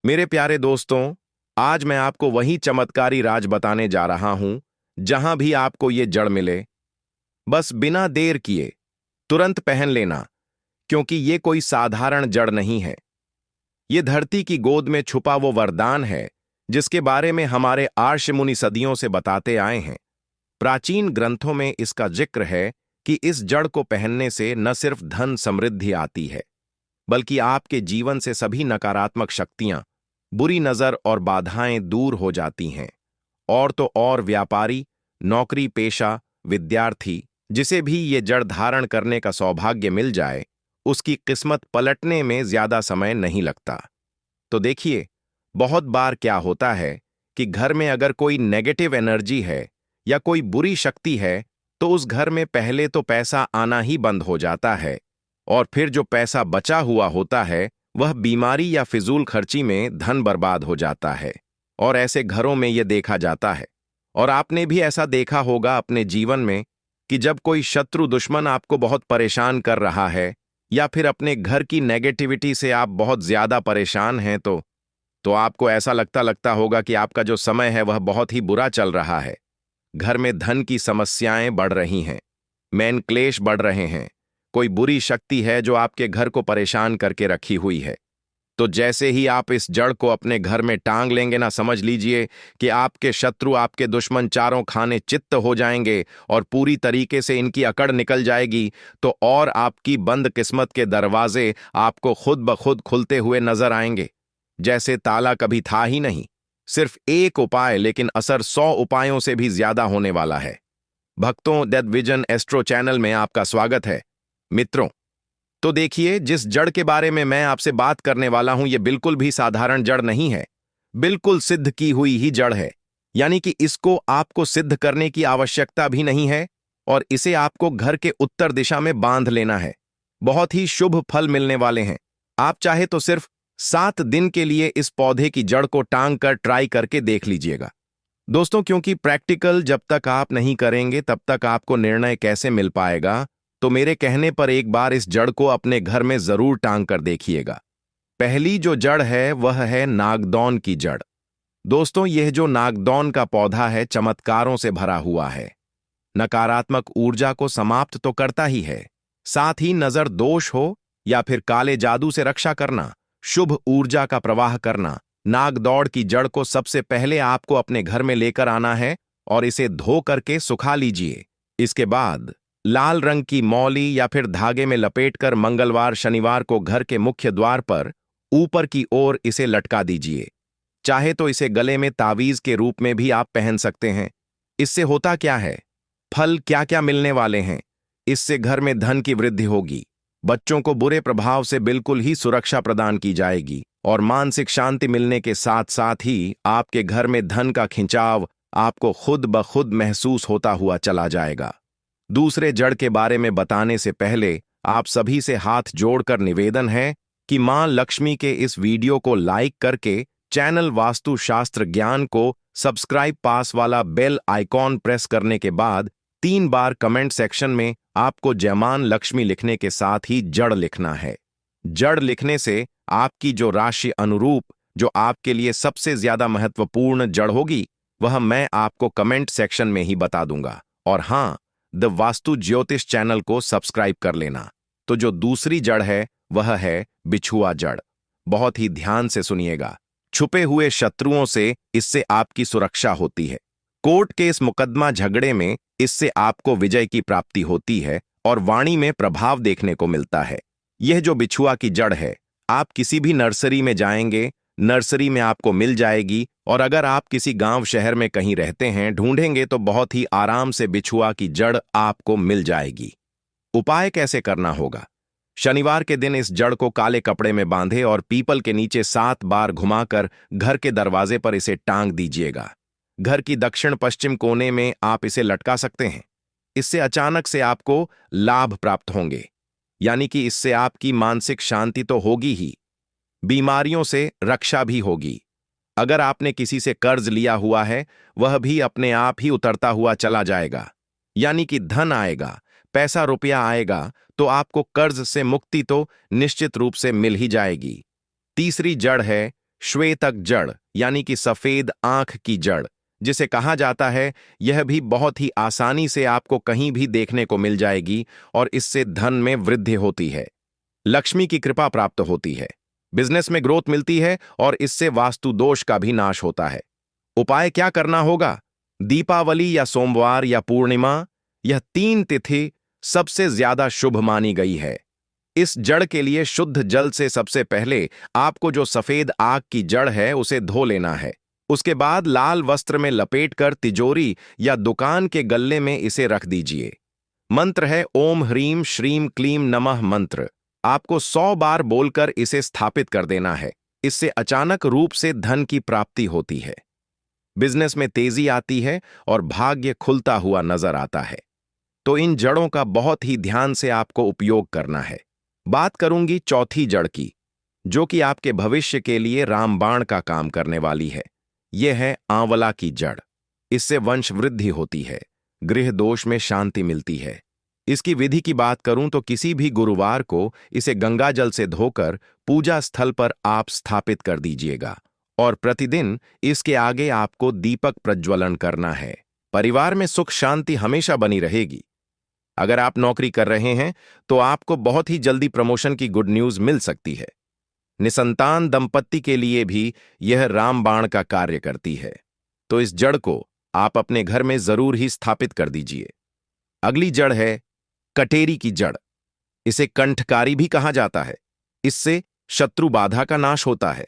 मेरे प्यारे दोस्तों, आज मैं आपको वही चमत्कारी राज बताने जा रहा हूं जहां भी आपको ये जड़ मिले, बस बिना देर किए तुरंत पहन लेना, क्योंकि ये कोई साधारण जड़ नहीं है। ये धरती की गोद में छुपा वो वरदान है जिसके बारे में हमारे आर्ष मुनि सदियों से बताते आए हैं। प्राचीन ग्रंथों में इसका जिक्र है कि इस जड़ को पहनने से न सिर्फ धन समृद्धि आती है, बल्कि आपके जीवन से सभी नकारात्मक शक्तियां, बुरी नजर और बाधाएं दूर हो जाती हैं। और तो और व्यापारी, नौकरी पेशा, विद्यार्थी, जिसे भी ये जड़ धारण करने का सौभाग्य मिल जाए, उसकी किस्मत पलटने में ज्यादा समय नहीं लगता। तो देखिए, बहुत बार क्या होता है कि घर में अगर कोई नेगेटिव एनर्जी है या कोई बुरी शक्ति है, तो उस घर में पहले तो पैसा आना ही बंद हो जाता है, और फिर जो पैसा बचा हुआ होता है वह बीमारी या फिजूल खर्ची में धन बर्बाद हो जाता है। और ऐसे घरों में यह देखा जाता है, और आपने भी ऐसा देखा होगा अपने जीवन में, कि जब कोई शत्रु दुश्मन आपको बहुत परेशान कर रहा है या फिर अपने घर की नेगेटिविटी से आप बहुत ज्यादा परेशान हैं, तो आपको ऐसा लगता लगता होगा कि आपका जो समय है वह बहुत ही बुरा चल रहा है। घर में धन की समस्याएं बढ़ रही हैं, मैन क्लेश बढ़ रहे हैं, कोई बुरी शक्ति है जो आपके घर को परेशान करके रखी हुई है। तो जैसे ही आप इस जड़ को अपने घर में टांग लेंगे ना, समझ लीजिए कि आपके शत्रु, आपके दुश्मन चारों खाने चित्त हो जाएंगे और पूरी तरीके से इनकी अकड़ निकल जाएगी। तो और आपकी बंद किस्मत के दरवाजे आपको खुद ब खुद खुलते हुए नजर आएंगे, जैसे ताला कभी था ही नहीं। सिर्फ एक उपाय, लेकिन असर 100 उपायों से भी ज्यादा होने वाला है। भक्तों, डेथ विजन एस्ट्रो चैनल में आपका स्वागत है। मित्रों, तो देखिए, जिस जड़ के बारे में मैं आपसे बात करने वाला हूं, यह बिल्कुल भी साधारण जड़ नहीं है, बिल्कुल सिद्ध की हुई ही जड़ है। यानी कि इसको आपको सिद्ध करने की आवश्यकता भी नहीं है, और इसे आपको घर के उत्तर दिशा में बांध लेना है। बहुत ही शुभ फल मिलने वाले हैं। आप चाहे तो सिर्फ 7 दिन के लिए इस पौधे की जड़ को टांग कर ट्राई करके देख लीजिएगा दोस्तों, क्योंकि प्रैक्टिकल जब तक आप नहीं करेंगे तब तक आपको निर्णय कैसे मिल पाएगा। तो मेरे कहने पर एक बार इस जड़ को अपने घर में जरूर टांग कर देखिएगा। पहली जो जड़ है वह है नागदौन की जड़। दोस्तों, यह जो नागदौन का पौधा है, चमत्कारों से भरा हुआ है। नकारात्मक ऊर्जा को समाप्त तो करता ही है, साथ ही नजर दोष हो या फिर काले जादू से रक्षा करना, शुभ ऊर्जा का प्रवाह करना। नागदौड़ की जड़ को सबसे पहले आपको अपने घर में लेकर आना है और इसे धो करके सुखा लीजिए। इसके बाद लाल रंग की मौली या फिर धागे में लपेटकर मंगलवार शनिवार को घर के मुख्य द्वार पर ऊपर की ओर इसे लटका दीजिए। चाहे तो इसे गले में तावीज के रूप में भी आप पहन सकते हैं। इससे होता क्या है, फल क्या क्या मिलने वाले हैं। इससे घर में धन की वृद्धि होगी, बच्चों को बुरे प्रभाव से बिल्कुल ही सुरक्षा प्रदान की जाएगी, और मानसिक शांति मिलने के साथ साथ ही आपके घर में धन का खिंचाव आपको खुद ब खुद महसूस होता हुआ चला जाएगा। दूसरे जड़ के बारे में बताने से पहले आप सभी से हाथ जोड़कर निवेदन है कि मां लक्ष्मी के इस वीडियो को लाइक करके चैनल वास्तुशास्त्र ज्ञान को सब्सक्राइब, पास वाला बेल आइकॉन प्रेस करने के बाद 3 बार कमेंट सेक्शन में आपको जयमान लक्ष्मी लिखने के साथ ही जड़ लिखना है। जड़ लिखने से आपकी जो राशि अनुरूप, जो आपके लिए सबसे ज्यादा महत्वपूर्ण जड़ होगी, वह मैं आपको कमेंट सेक्शन में ही बता दूंगा। और हां, द वास्तु ज्योतिष चैनल को सब्सक्राइब कर लेना। तो जो दूसरी जड़ है वह है बिछुआ जड़। बहुत ही ध्यान से सुनिएगा। छुपे हुए शत्रुओं से इससे आपकी सुरक्षा होती है। कोर्ट के इस मुकदमा झगड़े में इससे आपको विजय की प्राप्ति होती है और वाणी में प्रभाव देखने को मिलता है। यह जो बिछुआ की जड़ है, आप किसी भी नर्सरी में जाएंगे, नर्सरी में आपको मिल जाएगी। और अगर आप किसी गांव शहर में कहीं रहते हैं, ढूंढेंगे तो बहुत ही आराम से बिछुआ की जड़ आपको मिल जाएगी। उपाय कैसे करना होगा? शनिवार के दिन इस जड़ को काले कपड़े में बांधे और पीपल के नीचे 7 बार घुमाकर घर के दरवाजे पर इसे टांग दीजिएगा। घर की दक्षिण पश्चिम कोने में आप इसे लटका सकते हैं। इससे अचानक से आपको लाभ प्राप्त होंगे, यानी कि इससे आपकी मानसिक शांति तो होगी ही, बीमारियों से रक्षा भी होगी। अगर आपने किसी से कर्ज लिया हुआ है, वह भी अपने आप ही उतरता हुआ चला जाएगा, यानी कि धन आएगा, पैसा रुपया आएगा, तो आपको कर्ज से मुक्ति तो निश्चित रूप से मिल ही जाएगी। तीसरी जड़ है श्वेतक जड़ यानी कि सफेद आंख की जड़ जिसे कहा जाता है, यह भी बहुत ही आसानी से आपको कहीं भी देखने को मिल जाएगी और इससे धन में वृद्धि होती है। लक्ष्मी की कृपा प्राप्त होती है, बिजनेस में ग्रोथ मिलती है और इससे वास्तु दोष का भी नाश होता है। उपाय क्या करना होगा? दीपावली या सोमवार या पूर्णिमा, यह 3 तिथि सबसे ज्यादा शुभ मानी गई है। इस जड़ के लिए शुद्ध जल से सबसे पहले आपको जो सफेद आग की जड़ है उसे धो लेना है। उसके बाद लाल वस्त्र में लपेटकर तिजोरी या दुकान के गल्ले में इसे रख दीजिए। मंत्र है ओम ह्रीम श्रीम क्लीम नमः मंत्र। आपको 100 बार बोलकर इसे स्थापित कर देना है। इससे अचानक रूप से धन की प्राप्ति होती है, बिजनेस में तेजी आती है और भाग्य खुलता हुआ नजर आता है। तो इन जड़ों का बहुत ही ध्यान से आपको उपयोग करना है। बात करूंगी चौथी जड़ की, जो कि आपके भविष्य के लिए रामबाण का काम करने वाली है। यह है आंवला की जड़। इससे वंश वृद्धि होती है, गृह दोष में शांति मिलती है। इसकी विधि की बात करूं तो किसी भी गुरुवार को इसे गंगा जल से धोकर पूजा स्थल पर आप स्थापित कर दीजिएगा और प्रतिदिन इसके आगे आपको दीपक प्रज्वलन करना है। परिवार में सुख शांति हमेशा बनी रहेगी। अगर आप नौकरी कर रहे हैं तो आपको बहुत ही जल्दी प्रमोशन की गुड न्यूज मिल सकती है। निसंतान दंपत्ति के लिए भी यह रामबाण का कार्य करती है। तो इस जड़ को आप अपने घर में जरूर ही स्थापित कर दीजिए। अगली जड़ है कटेरी की जड़। इसे कंठकारी भी कहा जाता है। इससे शत्रु बाधा का नाश होता है,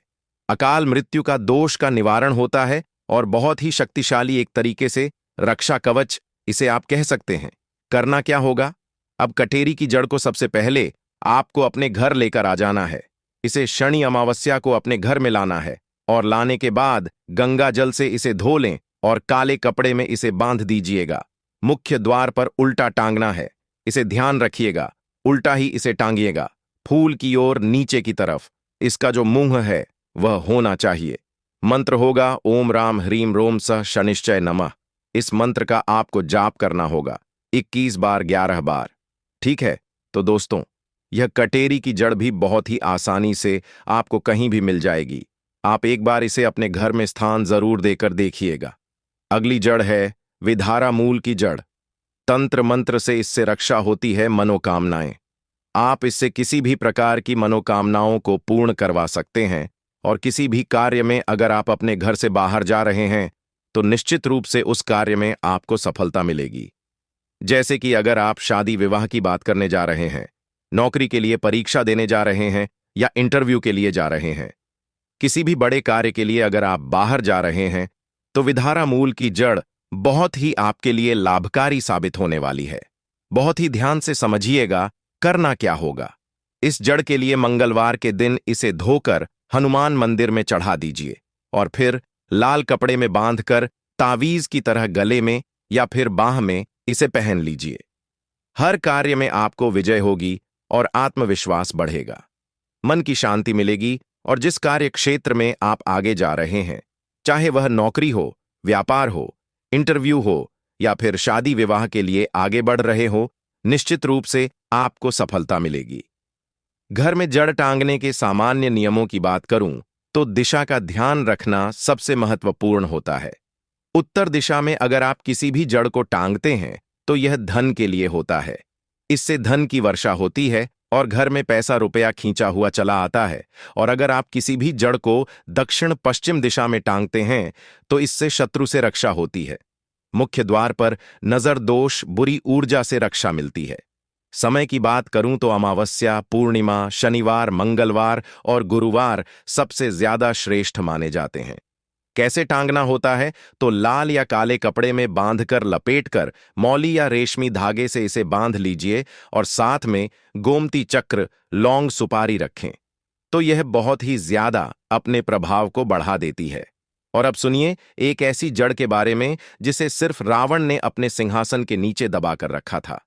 अकाल मृत्यु का दोष का निवारण होता है और बहुत ही शक्तिशाली एक तरीके से रक्षा कवच इसे आप कह सकते हैं। करना क्या होगा? अब कटेरी की जड़ को सबसे पहले आपको अपने घर लेकर आ जाना है। इसे शनि अमावस्या को अपने घर में लाना है और लाने के बाद गंगा जल से इसे धो लें और काले कपड़े में इसे बांध दीजिएगा। मुख्य द्वार पर उल्टा टांगना है। इसे ध्यान रखिएगा, उल्टा ही इसे टांगिएगा, फूल की ओर नीचे की तरफ। इसका जो मुंह है वह होना चाहिए। मंत्र होगा ओम राम ह्रीम रोम सह शनिश्चय नमः। इस मंत्र का आपको जाप करना होगा 21 बार 11 बार। ठीक है, तो दोस्तों, यह कटेरी की जड़ भी बहुत ही आसानी से आपको कहीं भी मिल जाएगी। आप एक बार इसे अपने घर में स्थान जरूर देकर देखिएगा। अगली जड़ है विधारा मूल की जड़। तंत्र मंत्र से इससे रक्षा होती है मनोकामनाएं। आप इससे किसी भी प्रकार की मनोकामनाओं को पूर्ण करवा सकते हैं और किसी भी कार्य में अगर आप अपने घर से बाहर जा रहे हैं तो निश्चित रूप से उस कार्य में आपको सफलता मिलेगी। जैसे कि अगर आप शादी विवाह की बात करने जा रहे हैं, नौकरी के लिए परीक्षा देने जा रहे हैं या इंटरव्यू के लिए जा रहे हैं, किसी भी बड़े कार्य के लिए अगर आप बाहर जा रहे हैं तो विधारा मूल की जड़ बहुत ही आपके लिए लाभकारी साबित होने वाली है। बहुत ही ध्यान से समझिएगा करना क्या होगा। इस जड़ के लिए मंगलवार के दिन इसे धोकर हनुमान मंदिर में चढ़ा दीजिए और फिर लाल कपड़े में बांधकर तावीज की तरह गले में या फिर बाह में इसे पहन लीजिए। हर कार्य में आपको विजय होगी और आत्मविश्वास बढ़ेगा, मन की शांति मिलेगी और जिस कार्य क्षेत्र में आप आगे जा रहे हैं, चाहे वह नौकरी हो, व्यापार हो, इंटरव्यू हो या फिर शादी विवाह के लिए आगे बढ़ रहे हो, निश्चित रूप से आपको सफलता मिलेगी। घर में जड़ टांगने के सामान्य नियमों की बात करूं तो दिशा का ध्यान रखना सबसे महत्वपूर्ण होता है। उत्तर दिशा में अगर आप किसी भी जड़ को टांगते हैं तो यह धन के लिए होता है। इससे धन की वर्षा होती है और घर में पैसा रुपया खींचा हुआ चला आता है। और अगर आप किसी भी जड़ को दक्षिण पश्चिम दिशा में टांगते हैं तो इससे शत्रु से रक्षा होती है। मुख्य द्वार पर नजर दोष, बुरी ऊर्जा से रक्षा मिलती है। समय की बात करूं तो अमावस्या, पूर्णिमा, शनिवार, मंगलवार और गुरुवार सबसे ज्यादा श्रेष्ठ माने जाते हैं। कैसे टांगना होता है? तो लाल या काले कपड़े में बांधकर लपेटकर मौली या रेशमी धागे से इसे बांध लीजिए और साथ में गोमती चक्र, लौंग, सुपारी रखें तो यह बहुत ही ज्यादा अपने प्रभाव को बढ़ा देती है। और अब सुनिए एक ऐसी जड़ के बारे में जिसे सिर्फ रावण ने अपने सिंहासन के नीचे दबाकर रखा था,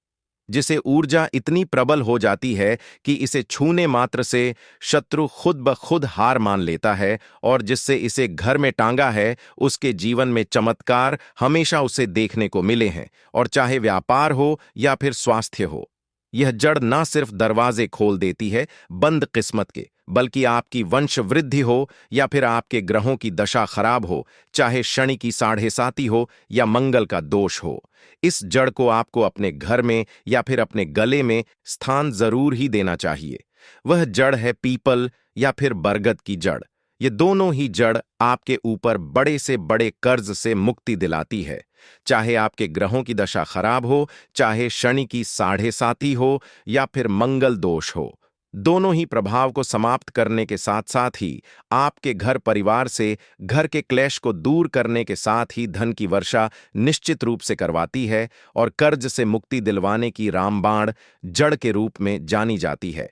जिसे ऊर्जा इतनी प्रबल हो जाती है कि इसे छूने मात्र से शत्रु खुद ब खुद हार मान लेता है। और जिससे इसे घर में टांगा है उसके जीवन में चमत्कार हमेशा उसे देखने को मिले हैं, और चाहे व्यापार हो या फिर स्वास्थ्य हो। यह जड़ न सिर्फ दरवाजे खोल देती है बंद किस्मत के, बल्कि आपकी वंश वृद्धि हो या फिर आपके ग्रहों की दशा खराब हो, चाहे शनि की साढ़े साती हो या मंगल का दोष हो, इस जड़ को आपको अपने घर में या फिर अपने गले में स्थान जरूर ही देना चाहिए। वह जड़ है पीपल या फिर बरगद की जड़। ये दोनों ही जड़ आपके ऊपर बड़े से बड़े कर्ज से मुक्ति दिलाती है। चाहे आपके ग्रहों की दशा खराब हो, चाहे शनि की साढ़े साती हो या फिर मंगल दोष हो, दोनों ही प्रभाव को समाप्त करने के साथ साथ ही आपके घर परिवार से घर के क्लेश को दूर करने के साथ ही धन की वर्षा निश्चित रूप से करवाती है और कर्ज से मुक्ति दिलवाने की रामबाण जड़ के रूप में जानी जाती है।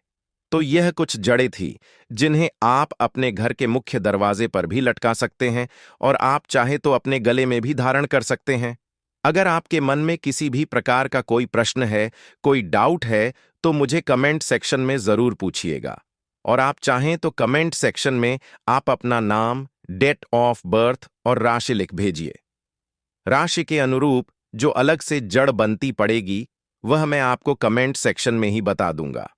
तो यह कुछ जड़ें थी जिन्हें आप अपने घर के मुख्य दरवाजे पर भी लटका सकते हैं और आप चाहे तो अपने गले में भी धारण कर सकते हैं। अगर आपके मन में किसी भी प्रकार का कोई प्रश्न है, कोई डाउट है, तो मुझे कमेंट सेक्शन में जरूर पूछिएगा। और आप चाहें तो कमेंट सेक्शन में आप अपना नाम, डेट ऑफ बर्थ और राशि लिख भेजिए। राशि के अनुरूप जो अलग से जड़ बनती पड़ेगी वह मैं आपको कमेंट सेक्शन में ही बता दूंगा।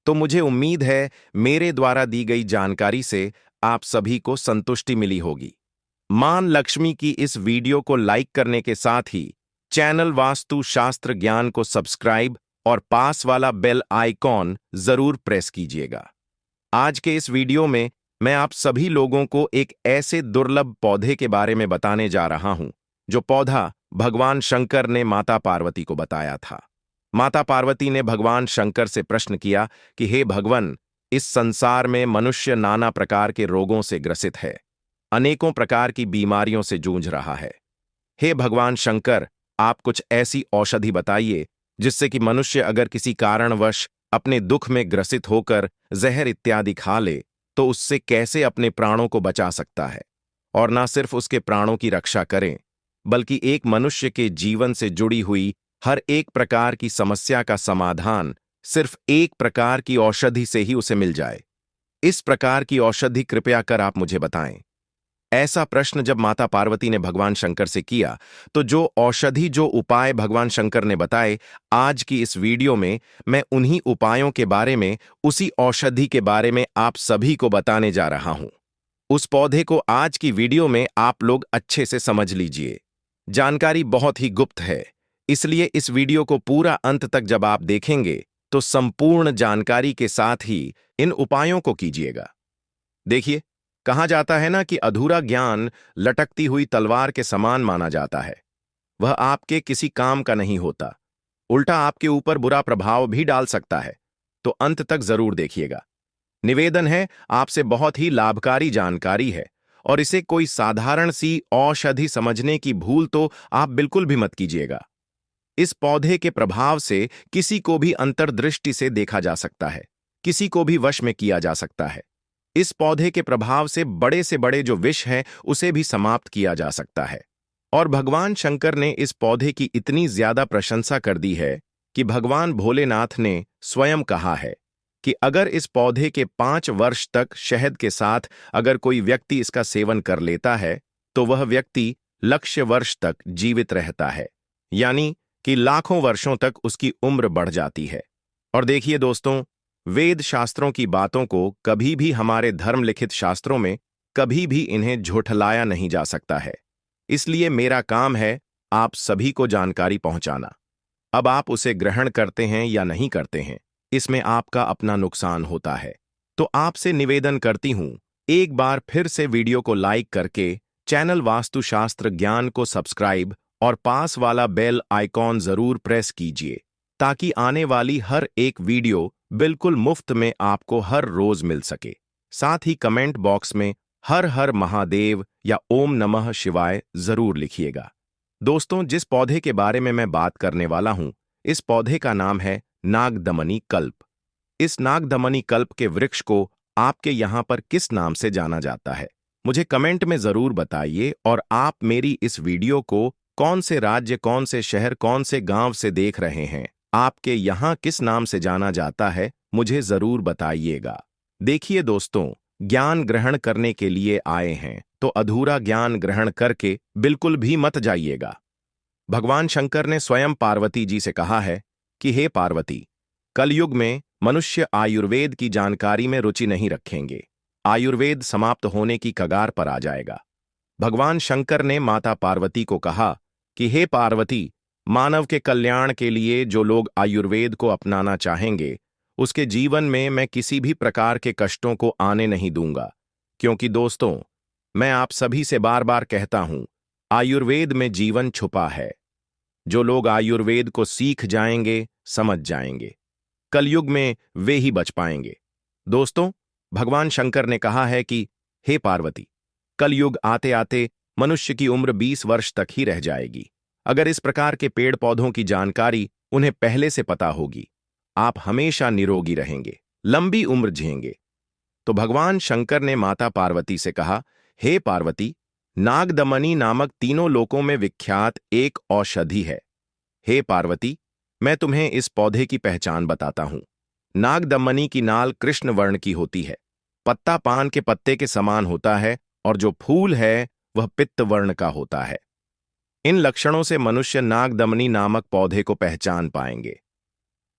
तो मुझे उम्मीद है मेरे द्वारा दी गई जानकारी से आप सभी को संतुष्टि मिली होगी। मां लक्ष्मी की इस वीडियो को लाइक करने के साथ ही चैनल वास्तु शास्त्र ज्ञान को सब्सक्राइब और पास वाला बेल आइकॉन जरूर प्रेस कीजिएगा। आज के इस वीडियो में मैं आप सभी लोगों को एक ऐसे दुर्लभ पौधे के बारे में बताने जा रहा हूं जो पौधा भगवान शंकर ने माता पार्वती को बताया था। माता पार्वती ने भगवान शंकर से प्रश्न किया कि हे भगवान, इस संसार में मनुष्य नाना प्रकार के रोगों से ग्रसित है, अनेकों प्रकार की बीमारियों से जूझ रहा है। हे भगवान शंकर, आप कुछ ऐसी औषधि बताइए जिससे कि मनुष्य अगर किसी कारणवश अपने दुख में ग्रसित होकर जहर इत्यादि खा ले तो उससे कैसे अपने प्राणों को बचा सकता है, और ना सिर्फ उसके प्राणों की रक्षा करें बल्कि एक मनुष्य के जीवन से जुड़ी हुई हर एक प्रकार की समस्या का समाधान सिर्फ एक प्रकार की औषधि से ही उसे मिल जाए। इस प्रकार की औषधि कृपया कर आप मुझे बताएं। ऐसा प्रश्न जब माता पार्वती ने भगवान शंकर से किया तो जो औषधि, जो उपाय भगवान शंकर ने बताए, आज की इस वीडियो में मैं उन्हीं उपायों के बारे में, उसी औषधि के बारे में आप सभी को बताने जा रहा हूं। उस पौधे को आज की वीडियो में आप लोग अच्छे से समझ लीजिए। जानकारी बहुत ही गुप्त है, इसलिए इस वीडियो को पूरा अंत तक जब आप देखेंगे तो संपूर्ण जानकारी के साथ ही इन उपायों को कीजिएगा। देखिए, कहा जाता है ना कि अधूरा ज्ञान लटकती हुई तलवार के समान माना जाता है। वह आपके किसी काम का नहीं होता, उल्टा आपके ऊपर बुरा प्रभाव भी डाल सकता है। तो अंत तक जरूर देखिएगा। निवेदन है, आपसे बहुत ही लाभकारी जानकारी है और इसे कोई साधारण सी औषधि समझने की भूल तो आप बिल्कुल भी मत कीजिएगा। इस पौधे के प्रभाव से किसी को भी अंतर्दृष्टि से देखा जा सकता है, किसी को भी वश में किया जा सकता है। इस पौधे के प्रभाव से बड़े जो विष हैं उसे भी समाप्त किया जा सकता है। और भगवान शंकर ने इस पौधे की इतनी ज्यादा प्रशंसा कर दी है कि भगवान भोलेनाथ ने स्वयं कहा है कि अगर इस पौधे के 5 वर्ष तक शहद के साथ अगर कोई व्यक्ति इसका सेवन कर लेता है तो वह व्यक्ति लक्ष्य वर्ष तक जीवित रहता है, यानी कि लाखों वर्षों तक उसकी उम्र बढ़ जाती है। और देखिए दोस्तों, वेद शास्त्रों की बातों को कभी भी हमारे धर्म लिखित शास्त्रों में कभी भी इन्हें झुठलाया नहीं जा सकता है। इसलिए मेरा काम है आप सभी को जानकारी पहुंचाना। अब आप उसे ग्रहण करते हैं या नहीं करते हैं, इसमें आपका अपना नुकसान होता है। तो आपसे निवेदन करती हूं, एक बार फिर से वीडियो को लाइक करके चैनल वास्तुशास्त्र ज्ञान को सब्सक्राइब और पास वाला बेल आइकॉन जरूर प्रेस कीजिए ताकि आने वाली हर एक वीडियो बिल्कुल मुफ्त में आपको हर रोज मिल सके। साथ ही कमेंट बॉक्स में हर हर महादेव या ओम नमः शिवाय जरूर लिखिएगा। दोस्तों, जिस पौधे के बारे में मैं बात करने वाला हूं, इस पौधे का नाम है नागदमनी कल्प। इस नागदमनी कल्प के वृक्ष को आपके यहां पर किस नाम से जाना जाता है, मुझे कमेंट में जरूर बताइए। और आप मेरी इस वीडियो को कौन से राज्य, कौन से शहर, कौन से गांव से देख रहे हैं, आपके यहां किस नाम से जाना जाता है, मुझे जरूर बताइएगा। देखिए दोस्तों, ज्ञान ग्रहण करने के लिए आए हैं तो अधूरा ज्ञान ग्रहण करके बिल्कुल भी मत जाइएगा। भगवान शंकर ने स्वयं पार्वती जी से कहा है कि हे पार्वती, कलयुग में मनुष्य आयुर्वेद की जानकारी में रुचि नहीं रखेंगे। आयुर्वेद समाप्त होने की कगार पर आ जाएगा। भगवान शंकर ने माता पार्वती को कहा कि हे पार्वती, मानव के कल्याण के लिए जो लोग आयुर्वेद को अपनाना चाहेंगे, उसके जीवन में मैं किसी भी प्रकार के कष्टों को आने नहीं दूंगा। क्योंकि दोस्तों, मैं आप सभी से बार बार कहता हूं, आयुर्वेद में जीवन छुपा है। जो लोग आयुर्वेद को सीख जाएंगे, समझ जाएंगे, कलयुग में वे ही बच पाएंगे। दोस्तों, भगवान शंकर ने कहा है कि हे पार्वती, कलयुग आते आते मनुष्य की उम्र 20 वर्ष तक ही रह जाएगी। अगर इस प्रकार के पेड़ पौधों की जानकारी उन्हें पहले से पता होगी, आप हमेशा निरोगी रहेंगे, लंबी उम्र जिएंगे। तो भगवान शंकर ने माता पार्वती से कहा, हे पार्वती, नागदमनी नामक तीनों लोकों में विख्यात एक औषधि है। हे पार्वती, मैं तुम्हें इस पौधे की पहचान बताता हूं। नागदमनी की नाल कृष्ण वर्ण की होती है, पत्ता पान के पत्ते के समान होता है और जो फूल है वह पित्त वर्ण का होता है। इन लक्षणों से मनुष्य नागदमनी नामक पौधे को पहचान पाएंगे।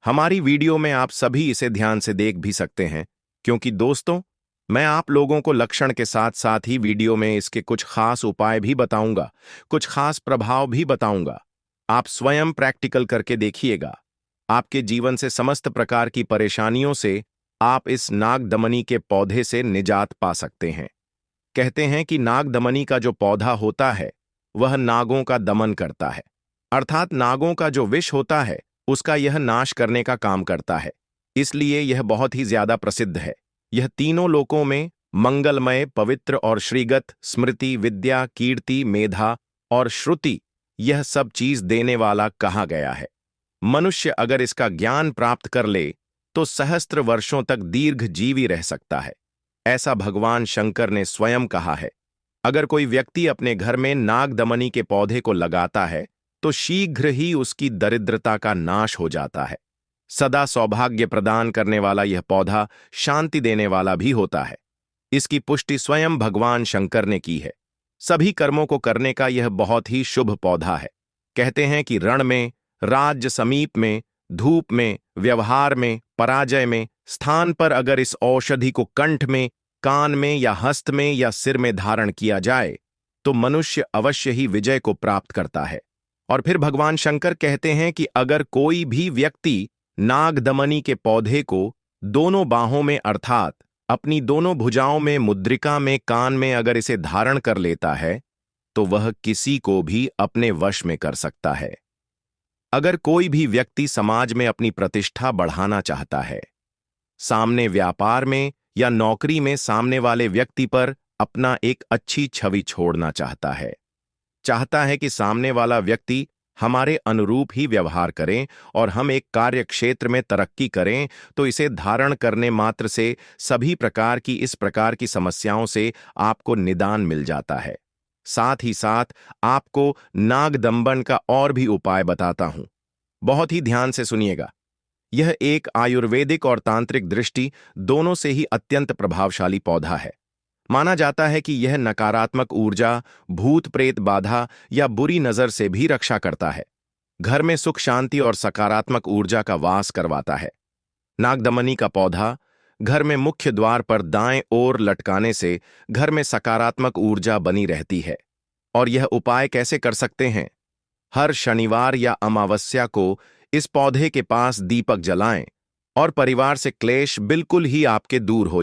हमारी वीडियो में आप सभी इसे ध्यान से देख भी सकते हैं, क्योंकि दोस्तों, मैं आप लोगों को लक्षण के साथ साथ ही वीडियो में इसके कुछ खास उपाय भी बताऊंगा, कुछ खास प्रभाव भी बताऊंगा। आप स्वयं प्रैक्टिकल करके देखिएगा। आपके जीवन से समस्त प्रकार की परेशानियों से आप इस नागदमनी के पौधे से निजात पा सकते हैं। कहते हैं कि नागदमनी का जो पौधा होता है वह नागों का दमन करता है, अर्थात नागों का जो विष होता है उसका यह नाश करने का काम करता है। इसलिए यह बहुत ही ज्यादा प्रसिद्ध है। यह तीनों लोकों में मंगलमय, पवित्र और श्रीगत, स्मृति, विद्या, कीर्ति, मेधा और श्रुति, यह सब चीज देने वाला कहा गया है। मनुष्य अगर इसका ज्ञान प्राप्त कर ले तो सहस्त्र वर्षों तक दीर्घ जीवी रह सकता है, ऐसा भगवान शंकर ने स्वयं कहा है। अगर कोई व्यक्ति अपने घर में नागदमनी के पौधे को लगाता है तो शीघ्र ही उसकी दरिद्रता का नाश हो जाता है। सदा सौभाग्य प्रदान करने वाला यह पौधा शांति देने वाला भी होता है। इसकी पुष्टि स्वयं भगवान शंकर ने की है। सभी कर्मों को करने का यह बहुत ही शुभ पौधा है। कहते हैं कि रण में, राज्य समीप में, धूप में, व्यवहार में, पराजय में, स्थान पर अगर इस औषधि को कंठ में, कान में या हस्त में या सिर में धारण किया जाए तो मनुष्य अवश्य ही विजय को प्राप्त करता है। और फिर भगवान शंकर कहते हैं कि अगर कोई भी व्यक्ति नागदमनी के पौधे को दोनों बाहों में अर्थात अपनी दोनों भुजाओं में, मुद्रिका में, कान में अगर इसे धारण कर लेता है तो वह किसी को भी अपने वश में कर सकता है। अगर कोई भी व्यक्ति समाज में अपनी प्रतिष्ठा बढ़ाना चाहता है, सामने व्यापार में या नौकरी में सामने वाले व्यक्ति पर अपना एक अच्छी छवि छोड़ना चाहता है कि सामने वाला व्यक्ति हमारे अनुरूप ही व्यवहार करें और हम एक कार्य क्षेत्र में तरक्की करें, तो इसे धारण करने मात्र से सभी प्रकार की इस प्रकार की समस्याओं से आपको निदान मिल जाता है। साथ ही साथ आपको नागदमन का और भी उपाय बताता हूं। बहुत ही ध्यान से सुनिएगा। यह एक आयुर्वेदिक और तांत्रिक दृष्टि दोनों से ही अत्यंत प्रभावशाली पौधा है। माना जाता है कि यह नकारात्मक ऊर्जा, भूत प्रेत बाधा या बुरी नजर से भी रक्षा करता है। घर में सुख शांति और सकारात्मक ऊर्जा का वास करवाता है। नागदमनी का पौधा घर में मुख्य द्वार पर दाएं ओर लटकाने से घर में सकारात्मक ऊर्जा बनी रहती है। और यह उपाय कैसे कर सकते हैं? हर शनिवार या अमावस्या को इस पौधे के पास दीपक जलाएं और परिवार से क्लेश बिल्कुल ही आपके दूर हो